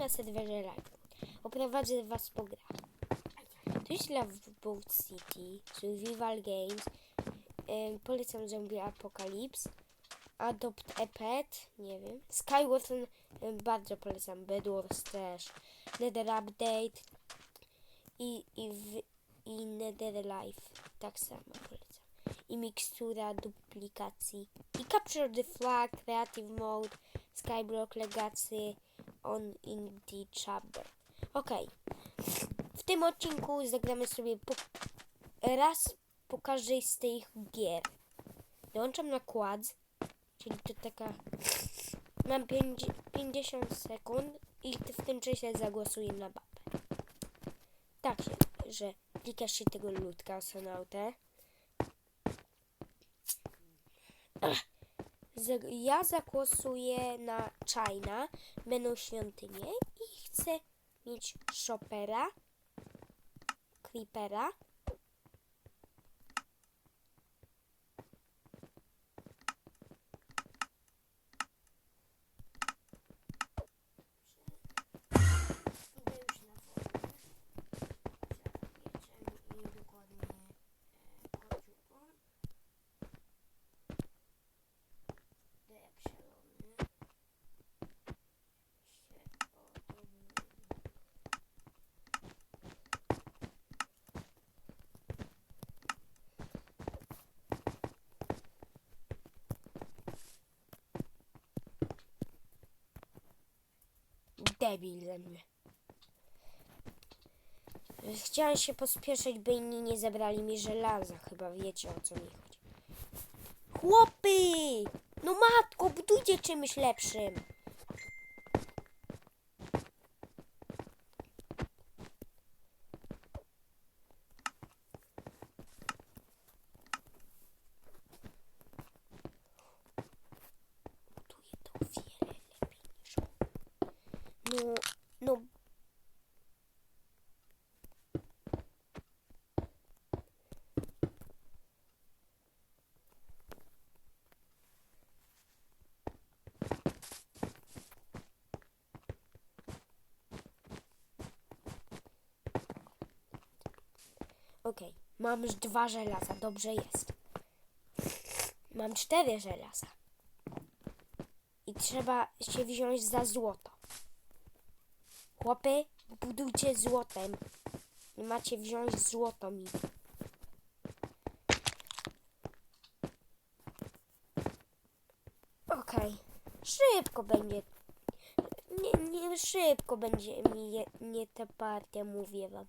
na serwerze live. Oprowadzę was po grach. To jest Love City, Survival Games. Polecam Zombie Apocalypse. Adopt a Pet, nie wiem. Skyward bardzo polecam. Bed Wars też. Nether Update i Nether Life tak samo polecam. I mikstura duplikacji. I Capture the Flag, Creative Mode, Skyblock Legacy, On in the Chamber. Okej. W tym odcinku zagramy sobie raz po każdej z tych gier. Dołączam na quads, czyli to taka... Mam 50 sekund i w tym czasie zagłosuję na mapę. Tak się, że klikasz się tego ludka astronautę. Ja zagłosuję na China, będą świątynie i chcę mieć Shoppera, Creepera, debil ze mnie. Chciałem się pospieszyć, by inni nie zabrali mi żelaza. Chyba wiecie, o co mi chodzi. Chłopy! No matko, budujcie czymś lepszym. Buduję to o wiele lepiej niż on. No. Okej, mam już 2 żelaza, dobrze jest. Mam 4 żelaza. I trzeba się wziąć za złoto. Chłopy, budujcie złotem. I macie wziąć złoto mi. Okej, szybko będzie. Nie szybko będzie nie ta partia, mówię wam.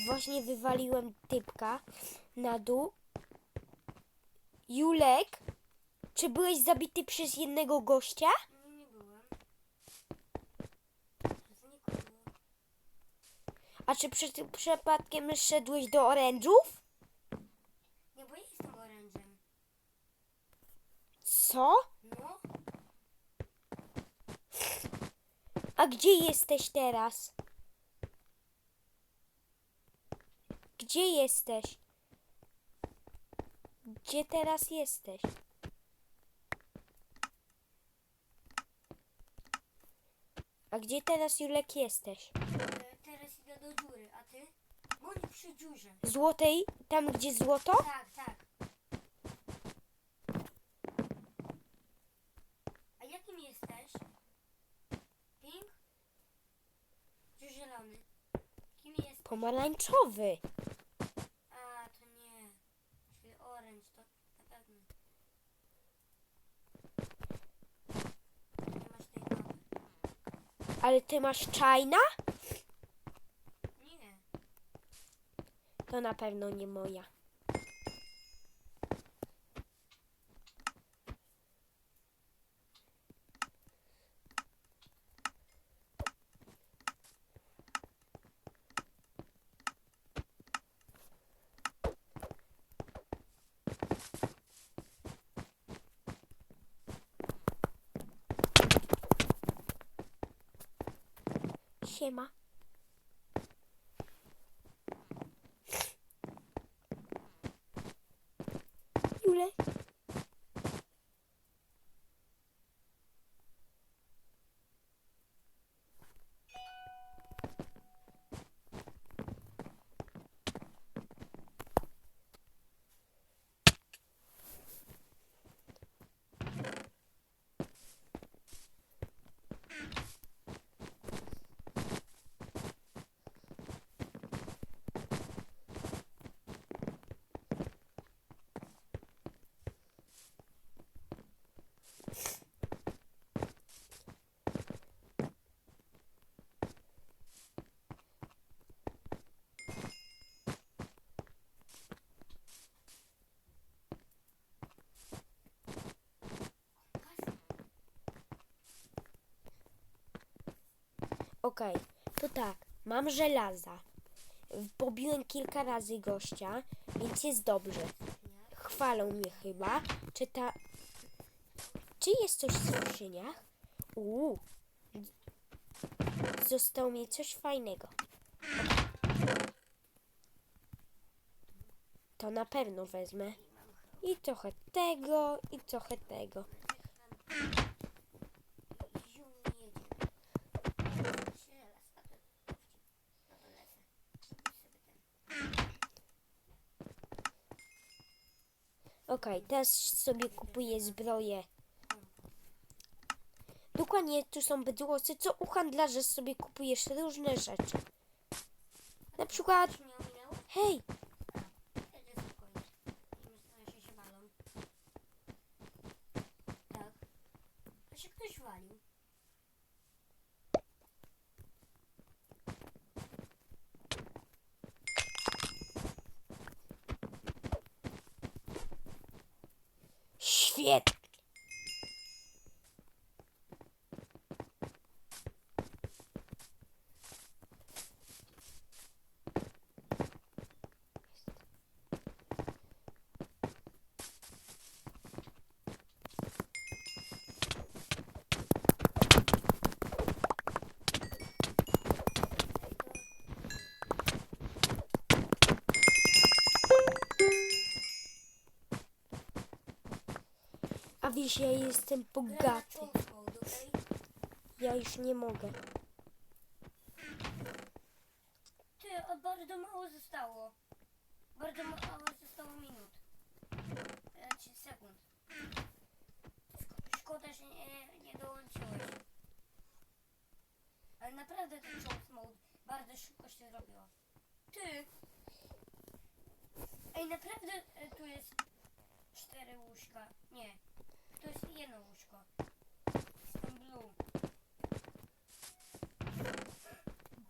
Właśnie wywaliłem typka na dół. Julek, czy byłeś zabity przez jednego gościa? Nie byłem. A czy przypadkiem szedłeś do orężów? Nie, bo ja jestem orężem. Co? No, A gdzie jesteś teraz? Gdzie jesteś? Gdzie teraz jesteś? A gdzie teraz, Julek, jesteś? teraz idę do dziury, a ty? Bądź przy dziurze. Złotej? Tam, gdzie złoto? Tak, tak. A jakim jesteś? Pink? Czy zielony? Kim jesteś? Pomarańczowy. A, to Ale ty masz czajna? Nie. To na pewno nie moja. Siema. Jule. Okej, to tak, mam żelaza. Pobiłem kilka razy gościa, więc jest dobrze. Chwalą mnie chyba. Czy jest coś w skrzyniach? Zostało mi coś fajnego. To na pewno wezmę. I trochę tego, i trochę tego. Ziół nie jedzie. Się raz, a to no to lecę. Zrobić sobie ten. Okej, teraz sobie kupuję zbroję. Dokładnie, tu są bydłosy, co u handlarza sobie kupujesz różne rzeczy. Na przykład, Coś mnie ominęło? hej, Jedzie spokojnie. Myślę, że się walą. Tak. A się ktoś walił. świetnie. A wiesz, ja jestem bogaty. Ja już nie mogę. Ty, a bardzo mało zostało. Bardzo mało zostało minut. 3 sekund. Szkoda, że nie dołączyłeś. Ale naprawdę ten Jones Mode bardzo szybko się zrobiło. Ty! Ej, naprawdę tu jest 4 łóżka. Nie. To jest jedno łóżko. Jestem blue.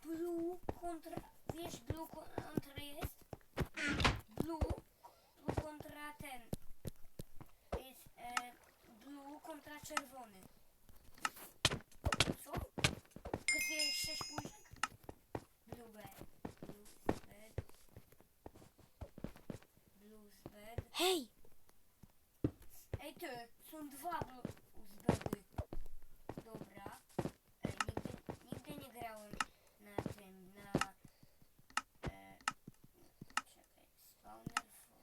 Blue kontra... Wiesz, blue kontra jest? Blue kontra ten. Jest blue kontra czerwony. Co? Kosztuje 6 łóżek? Blue bed. Blue bed. Blue bed. Hej, Ej ty, są 2 blues bedy. Dobra. Ej, nigdy nie grałem na tym, na... czekaj, spawner for...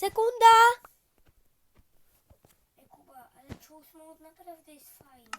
Sekunda! Ej, Kuba, ale Choose Mode naprawdę jest fajny.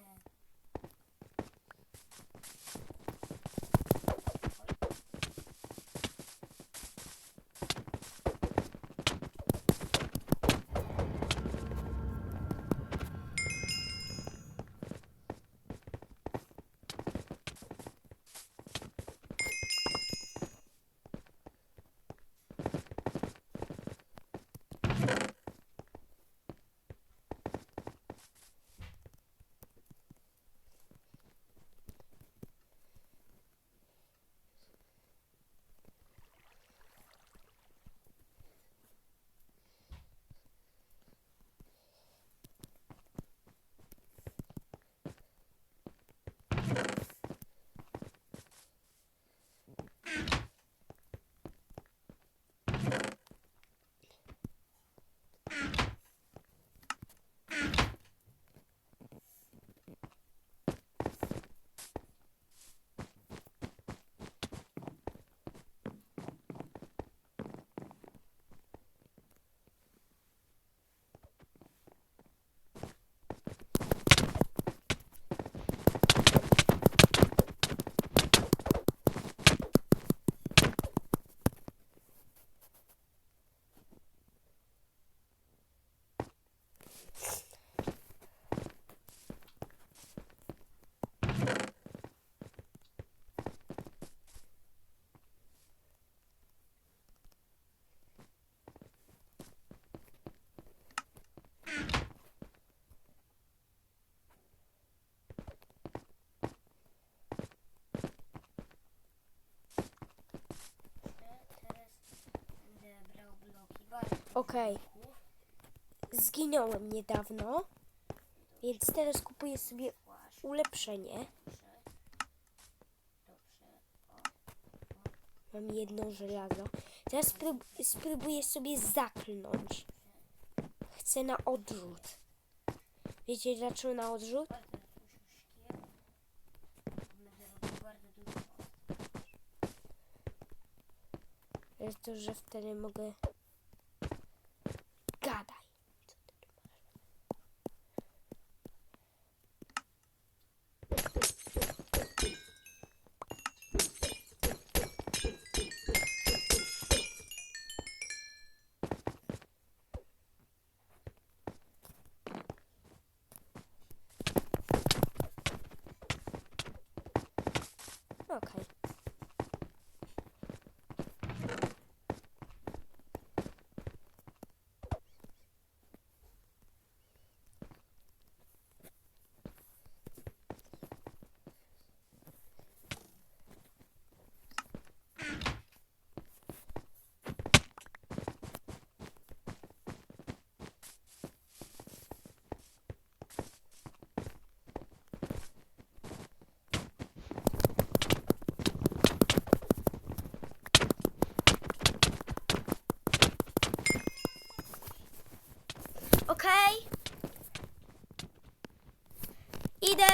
Teraz będę brał bloki. Bardzo Okej. Zginąłem niedawno, więc teraz kupuję sobie ulepszenie. Dobrze. Mam jedno żelazo. Teraz spróbuję sobie zaklnąć. Chcę na odrzut. Wiecie dlaczego na odrzut? Bardzo szkiel. Będę robił bardzo dużo. Jest to, że wtedy mogę... Gadaj. Co ty tu masz? Okej. Okej. Idę.